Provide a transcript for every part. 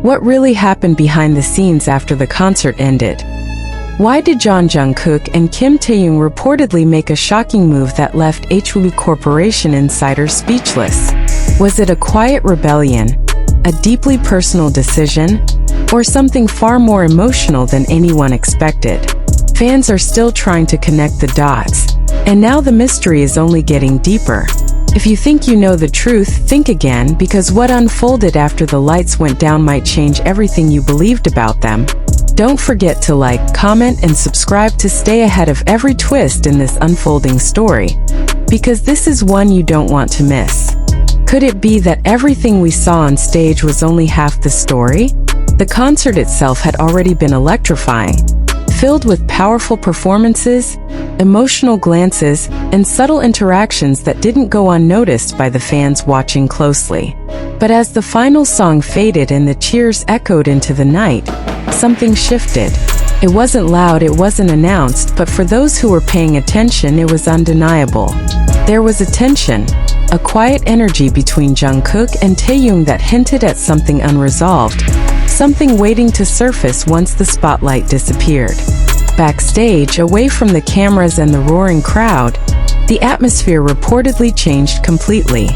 What really happened behind the scenes after the concert ended? Why did Jungkook and Kim Taehyung reportedly make a shocking move that left HYBE Corporation insiders speechless? Was it a quiet rebellion, a deeply personal decision, or something far more emotional than anyone expected? Fans are still trying to connect the dots, and now the mystery is only getting deeper. If you think you know the truth, think again, because what unfolded after the lights went down might change everything you believed about them. Don't forget to like, comment, and subscribe to stay ahead of every twist in this unfolding story, because this is one you don't want to miss. Could it be that everything we saw on stage was only half the story? The concert itself had already been electrifying, filled with powerful performances, emotional glances, and subtle interactions that didn't go unnoticed by the fans watching closely. But as the final song faded and the cheers echoed into the night, something shifted. It wasn't loud, it wasn't announced, but for those who were paying attention, it was undeniable. There was a tension, a quiet energy between Jungkook and Taehyung that hinted at something unresolved, something waiting to surface once the spotlight disappeared. Backstage, away from the cameras and the roaring crowd, the atmosphere reportedly changed completely.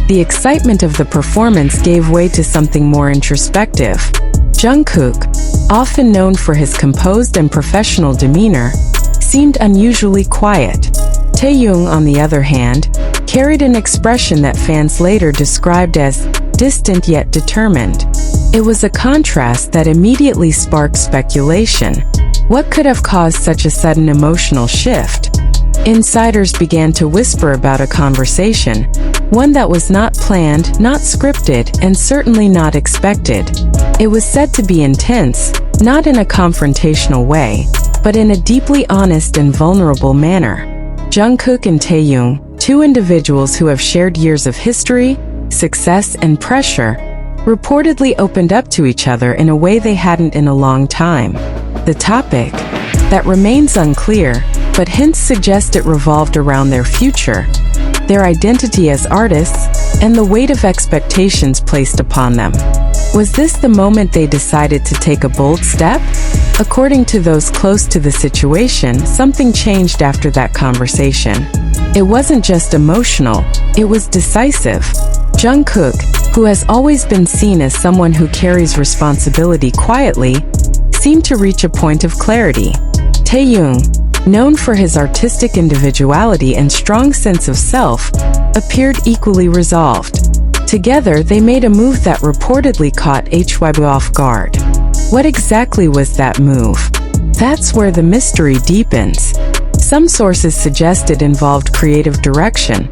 The excitement of the performance gave way to something more introspective. Jungkook, often known for his composed and professional demeanor, seemed unusually quiet. Taehyung, on the other hand, carried an expression that fans later described as distant yet determined. It was a contrast that immediately sparked speculation. What could have caused such a sudden emotional shift? Insiders began to whisper about a conversation, one that was not planned, not scripted, and certainly not expected. It was said to be intense, not in a confrontational way, but in a deeply honest and vulnerable manner. Jungkook and Taehyung, two individuals who have shared years of history, success, and pressure, reportedly opened up to each other in a way they hadn't in a long time. The topic, that remains unclear, but hints suggest it revolved around their future, their identity as artists, and the weight of expectations placed upon them. Was this the moment they decided to take a bold step? According to those close to the situation, something changed after that conversation. It wasn't just emotional, it was decisive. Jungkook, who has always been seen as someone who carries responsibility quietly, seemed to reach a point of clarity. Taehyung, known for his artistic individuality and strong sense of self, appeared equally resolved. Together, they made a move that reportedly caught HYBE off guard. What exactly was that move? That's where the mystery deepens. Some sources suggest it involved creative direction,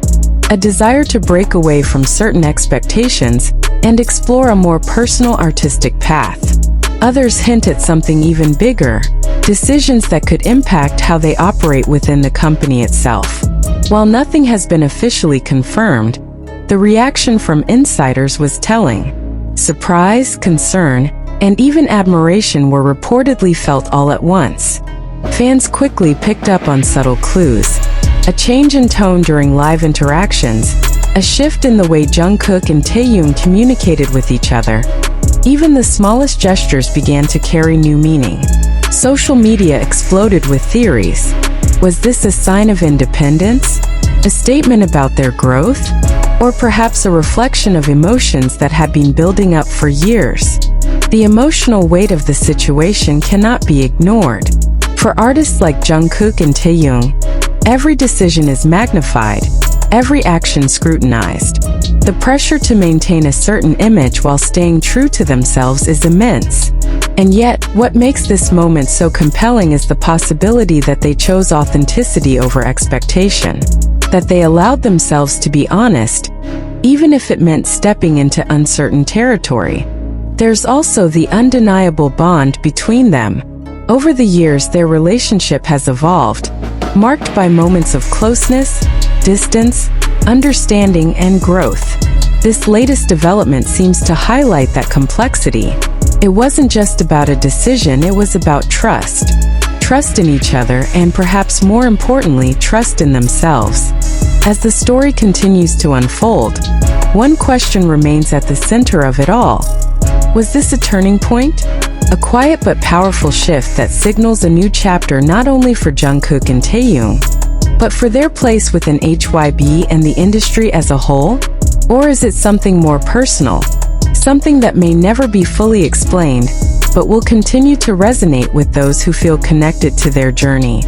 a desire to break away from certain expectations and explore a more personal artistic path. Others hint at something even bigger, decisions that could impact how they operate within the company itself. While nothing has been officially confirmed, the reaction from insiders was telling. Surprise, concern, and even admiration were reportedly felt all at once. Fans quickly picked up on subtle clues. A change in tone during live interactions, a shift in the way Jungkook and Taehyung communicated with each other. Even the smallest gestures began to carry new meaning. Social media exploded with theories. Was this a sign of independence? A statement about their growth? Or perhaps a reflection of emotions that had been building up for years? The emotional weight of the situation cannot be ignored. For artists like Jungkook and Taehyung, every decision is magnified, every action scrutinized. The pressure to maintain a certain image while staying true to themselves is immense. And yet, what makes this moment so compelling is the possibility that they chose authenticity over expectation, that they allowed themselves to be honest, even if it meant stepping into uncertain territory. There's also the undeniable bond between them. Over the years, their relationship has evolved, marked by moments of closeness, distance, understanding, and growth. This latest development seems to highlight that complexity. It wasn't just about a decision, it was about trust. Trust in each other, and perhaps more importantly, trust in themselves. As the story continues to unfold, one question remains at the center of it all. Was this a turning point? A quiet but powerful shift that signals a new chapter not only for Jungkook and Taehyung, but for their place within HYBE and the industry as a whole? Or is it something more personal? Something that may never be fully explained, but will continue to resonate with those who feel connected to their journey.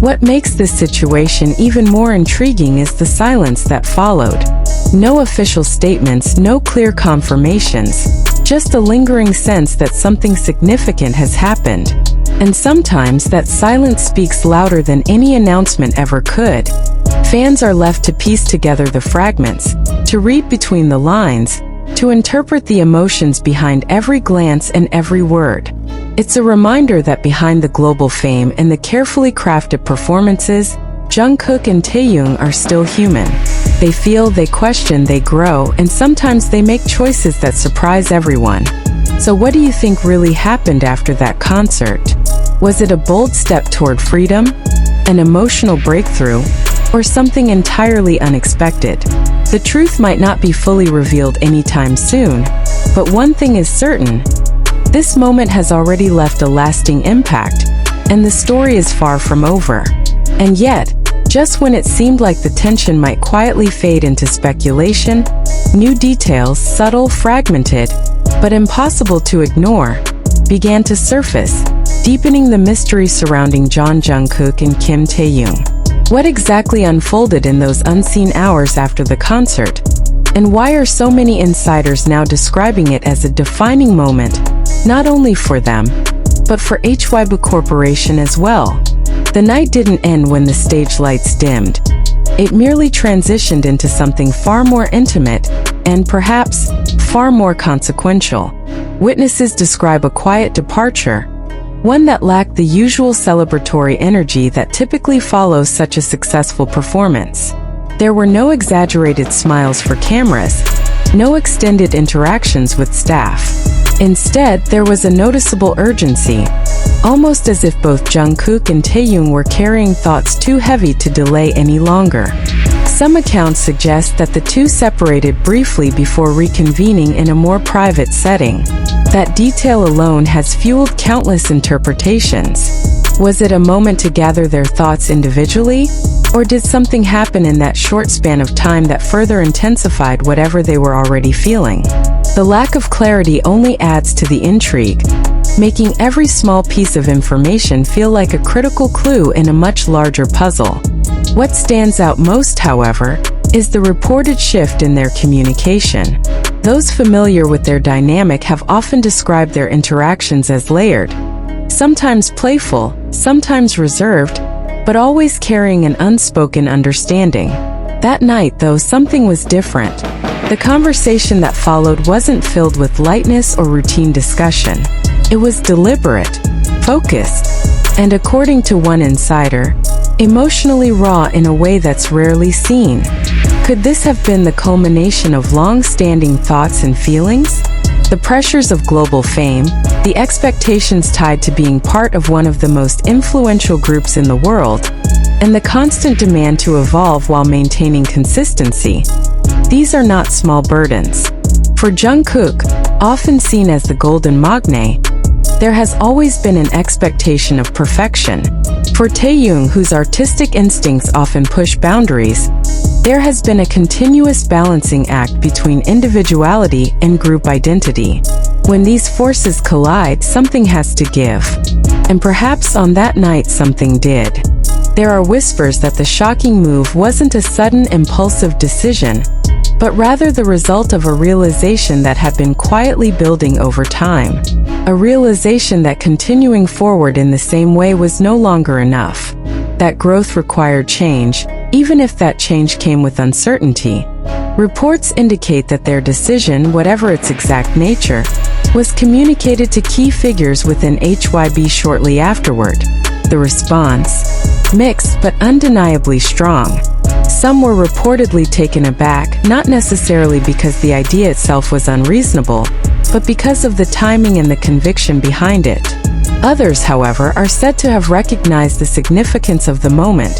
What makes this situation even more intriguing is the silence that followed. No official statements, no clear confirmations, just a lingering sense that something significant has happened. And sometimes that silence speaks louder than any announcement ever could. Fans are left to piece together the fragments, to read between the lines, to interpret the emotions behind every glance and every word. It's a reminder that behind the global fame and the carefully crafted performances, Jungkook and Taehyung are still human. They feel, they question, they grow, and sometimes they make choices that surprise everyone. So what do you think really happened after that concert? Was it a bold step toward freedom, an emotional breakthrough, or something entirely unexpected? The truth might not be fully revealed anytime soon, but one thing is certain. This moment has already left a lasting impact, and the story is far from over. And yet, just when it seemed like the tension might quietly fade into speculation, new details, subtle, fragmented, but impossible to ignore, began to surface, deepening the mystery surrounding Jungkook and Kim Taehyung. What exactly unfolded in those unseen hours after the concert? And why are so many insiders now describing it as a defining moment, not only for them, but for HYBE Corporation as well? The night didn't end when the stage lights dimmed. It merely transitioned into something far more intimate and perhaps far more consequential. Witnesses describe a quiet departure, one that lacked the usual celebratory energy that typically follows such a successful performance. There were no exaggerated smiles for cameras, no extended interactions with staff. Instead, there was a noticeable urgency, almost as if both Jungkook and Taehyung were carrying thoughts too heavy to delay any longer. Some accounts suggest that the two separated briefly before reconvening in a more private setting. That detail alone has fueled countless interpretations. Was it a moment to gather their thoughts individually? Or did something happen in that short span of time that further intensified whatever they were already feeling? The lack of clarity only adds to the intrigue, making every small piece of information feel like a critical clue in a much larger puzzle. What stands out most, however, is the reported shift in their communication. Those familiar with their dynamic have often described their interactions as layered, sometimes playful, sometimes reserved, but always carrying an unspoken understanding. That night, though, something was different. The conversation that followed wasn't filled with lightness or routine discussion. It was deliberate, focused, and according to one insider, emotionally raw in a way that's rarely seen. Could this have been the culmination of long-standing thoughts and feelings? The pressures of global fame, the expectations tied to being part of one of the most influential groups in the world, and the constant demand to evolve while maintaining consistency. These are not small burdens. For Jungkook, often seen as the golden magne, there has always been an expectation of perfection. For Taehyung, whose artistic instincts often push boundaries, there has been a continuous balancing act between individuality and group identity. When these forces collide, something has to give. And perhaps on that night something did. There are whispers that the shocking move wasn't a sudden, impulsive decision, but rather the result of a realization that had been quietly building over time. A realization that continuing forward in the same way was no longer enough. That growth required change, even if that change came with uncertainty. Reports indicate that their decision, whatever its exact nature, was communicated to key figures within HYBE shortly afterward. The response? Mixed but undeniably strong. Some were reportedly taken aback, not necessarily because the idea itself was unreasonable, but because of the timing and the conviction behind it. Others, however, are said to have recognized the significance of the moment,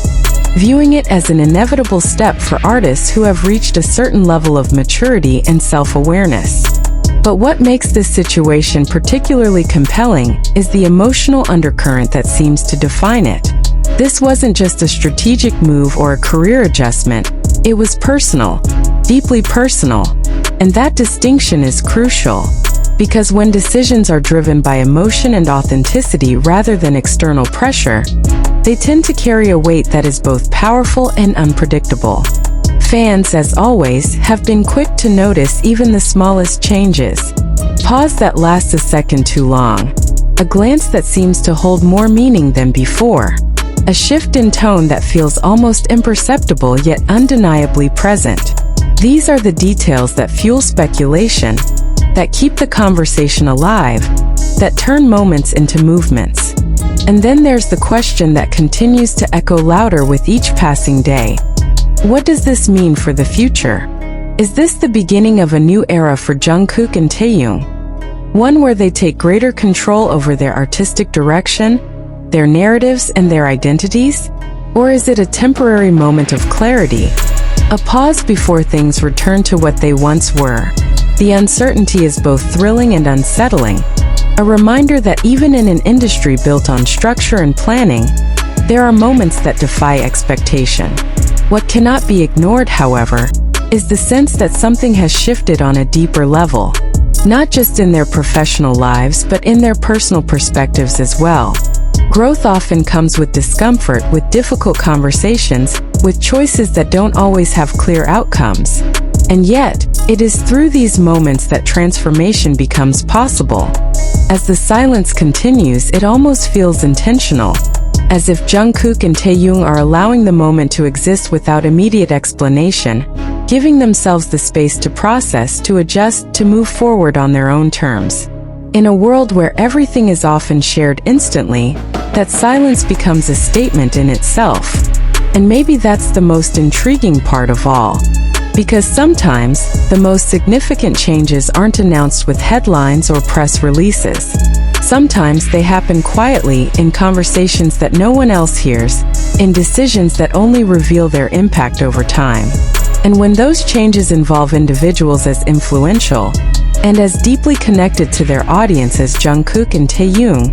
viewing it as an inevitable step for artists who have reached a certain level of maturity and self-awareness. But what makes this situation particularly compelling is the emotional undercurrent that seems to define it. This wasn't just a strategic move or a career adjustment, it was personal, deeply personal. And that distinction is crucial, because when decisions are driven by emotion and authenticity rather than external pressure, they tend to carry a weight that is both powerful and unpredictable. Fans, as always, have been quick to notice even the smallest changes. Pause that lasts a second too long. A glance that seems to hold more meaning than before. A shift in tone that feels almost imperceptible yet undeniably present. These are the details that fuel speculation, that keep the conversation alive, that turn moments into movements. And then there's the question that continues to echo louder with each passing day. What does this mean for the future? Is this the beginning of a new era for Jungkook and Taehyung? One where they take greater control over their artistic direction, their narratives, and their identities? Or is it a temporary moment of clarity? A pause before things return to what they once were. The uncertainty is both thrilling and unsettling, a reminder that even in an industry built on structure and planning, there are moments that defy expectation. What cannot be ignored, however, is the sense that something has shifted on a deeper level, not just in their professional lives but in their personal perspectives as well. Growth often comes with discomfort, with difficult conversations, with choices that don't always have clear outcomes. And yet, it is through these moments that transformation becomes possible. As the silence continues, it almost feels intentional, as if Jungkook and Taehyung are allowing the moment to exist without immediate explanation, giving themselves the space to process, to adjust, to move forward on their own terms. In a world where everything is often shared instantly, that silence becomes a statement in itself. And maybe that's the most intriguing part of all. Because sometimes, the most significant changes aren't announced with headlines or press releases. Sometimes they happen quietly, in conversations that no one else hears, in decisions that only reveal their impact over time. And when those changes involve individuals as influential, and as deeply connected to their audience as Jungkook and Taehyung,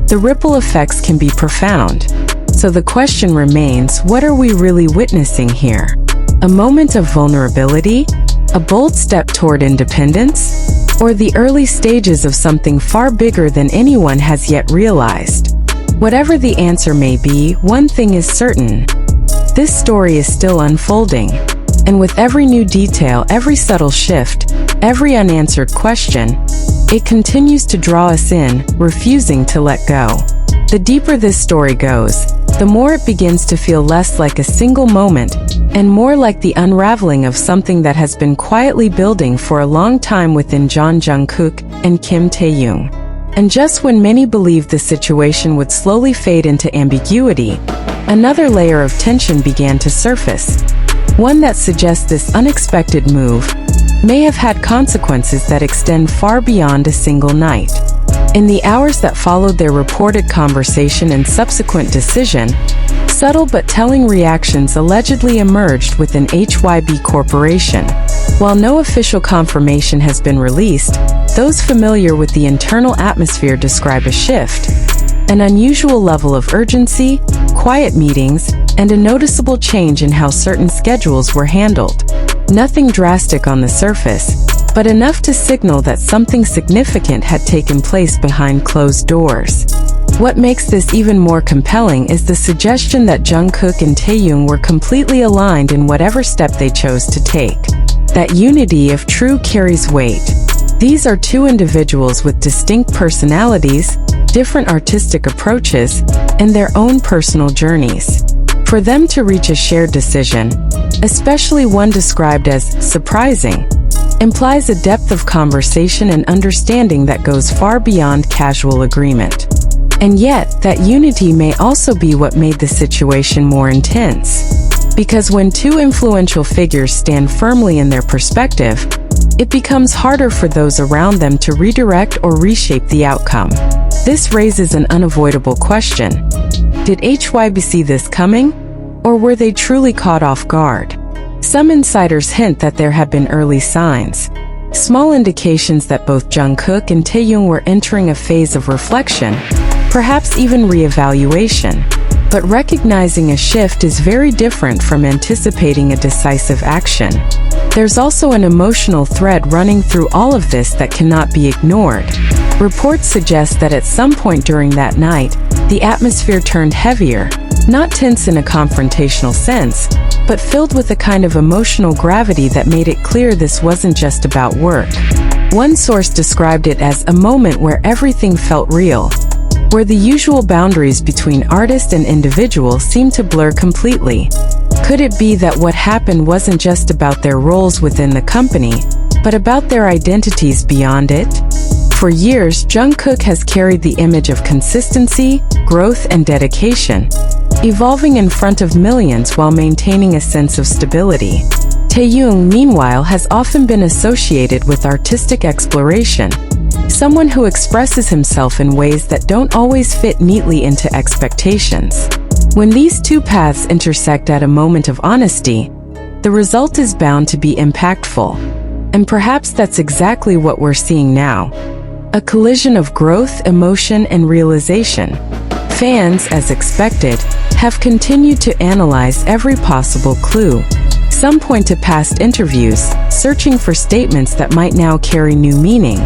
the ripple effects can be profound. So the question remains, what are we really witnessing here? A moment of vulnerability? A bold step toward independence? Or the early stages of something far bigger than anyone has yet realized? Whatever the answer may be, one thing is certain. This story is still unfolding. And with every new detail, every subtle shift, every unanswered question, it continues to draw us in, refusing to let go. The deeper this story goes, the more it begins to feel less like a single moment, and more like the unraveling of something that has been quietly building for a long time within Jungkook and Kim Taehyung. And just when many believed the situation would slowly fade into ambiguity, another layer of tension began to surface. One that suggests this unexpected move may have had consequences that extend far beyond a single night. In the hours that followed their reported conversation and subsequent decision, subtle but telling reactions allegedly emerged within HYBE Corporation. While no official confirmation has been released, those familiar with the internal atmosphere describe a shift, an unusual level of urgency, quiet meetings, and a noticeable change in how certain schedules were handled. Nothing drastic on the surface, but enough to signal that something significant had taken place behind closed doors. What makes this even more compelling is the suggestion that Jungkook and Taehyung were completely aligned in whatever step they chose to take. That unity, if true, carries weight. These are two individuals with distinct personalities, different artistic approaches, and their own personal journeys. For them to reach a shared decision, especially one described as surprising, implies a depth of conversation and understanding that goes far beyond casual agreement. And yet, that unity may also be what made the situation more intense. Because when two influential figures stand firmly in their perspective, it becomes harder for those around them to redirect or reshape the outcome. This raises an unavoidable question. Did HYBE see this coming? Or were they truly caught off guard? Some insiders hint that there have been early signs. Small indications that both Jungkook and Taehyung were entering a phase of reflection, perhaps even re-evaluation. But recognizing a shift is very different from anticipating a decisive action. There's also an emotional thread running through all of this that cannot be ignored. Reports suggest that at some point during that night, the atmosphere turned heavier, not tense in a confrontational sense, but filled with a kind of emotional gravity that made it clear this wasn't just about work. One source described it as a moment where everything felt real, where the usual boundaries between artist and individual seemed to blur completely. Could it be that what happened wasn't just about their roles within the company, but about their identities beyond it? For years, Jungkook has carried the image of consistency, growth, and dedication, evolving in front of millions while maintaining a sense of stability. Taehyung, meanwhile, has often been associated with artistic exploration, someone who expresses himself in ways that don't always fit neatly into expectations. When these two paths intersect at a moment of honesty, the result is bound to be impactful. And perhaps that's exactly what we're seeing now. A collision of growth, emotion, and realization. Fans, as expected, have continued to analyze every possible clue. Some point to past interviews, searching for statements that might now carry new meaning.